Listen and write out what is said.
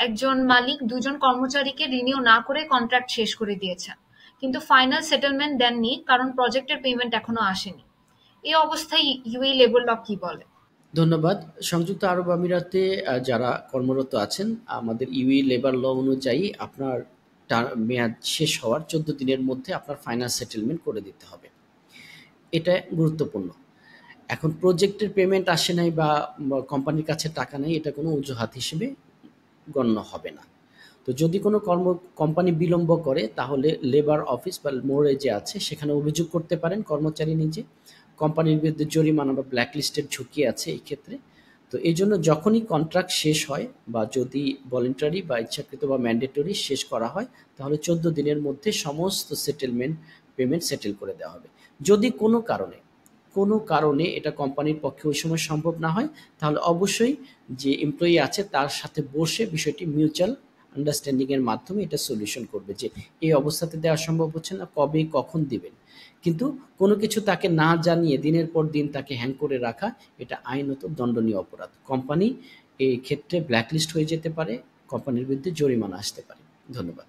একজন মালিক দুজন কর্মচারীকে রিনিউ না করে কন্ট্রাক্ট শেষ করে দিয়েছেন, কিন্তু ফাইনাল সেটেলমেন্ট দেননি কারণ প্রজেক্টের পেমেন্ট এখনো আসেনি। এই অবস্থায় ইউএই লেবার ল কি বলে? ধন্যবাদ। সংযুক্ত আরব আমিরাতে যারা কর্মরত আছেন, আমাদের ইউএই লেবার ল অনুযায়ী আপনার মেয়াদ শেষ হওয়ার 14 দিনের মধ্যে আপনার ফাইনাল সেটেলমেন্ট করে দিতে হবে। এটা গুরুত্বপূর্ণ। এখন প্রজেক্টের পেমেন্ট আসে নাই বা কোম্পানির কাছে টাকা নেই, এটা কোনো অজুহাত হিসেবে গণ্য হবে না। তো যদি কোনো কোম্পানি বিলম্ব করে তাহলে লেবার অফিস বা মোড়ে যে আছে সেখানে অভিযোগ করতে পারেন কর্মচারী নিজে। কোম্পানির বিরুদ্ধে জরিমানা বা ব্ল্যাকলিস্টের ঝুঁকি আছে এই ক্ষেত্রে। তো এই জন্য যখনই কন্ট্রাক্ট শেষ হয় বা যদি ভলেন্টারি বা ইচ্ছাকৃত বা ম্যান্ডেটরি শেষ করা হয়, তাহলে 14 দিনের মধ্যে সমস্ত সেটেলমেন্ট পেমেন্ট সেটেল করে দেওয়া হবে। যদি কোনো কারণে এটা কোম্পানির পক্ষে ওই সময় সম্ভব না হয়, তাহলে অবশ্যই যে এমপ্লয়ি আছে তার সাথে বসে বিষয়টি মিউচুয়াল আন্ডারস্ট্যান্ডিং এর মাধ্যমে এটা সলিউশন করবে যে এই অবস্থাতে দেওয়া সম্ভব হচ্ছে না, কবে কখন দিবেন। কিন্তু কোনো কিছু তাকে না জানিয়ে দিনের পর দিন তাকে হ্যাং করে রাখা, এটা আইনত দণ্ডনীয় অপরাধ। কোম্পানি এই ক্ষেত্রে ব্ল্যাকলিস্ট হয়ে যেতে পারে, কোম্পানির বিরুদ্ধে জরিমানা আসতে পারে। ধন্যবাদ।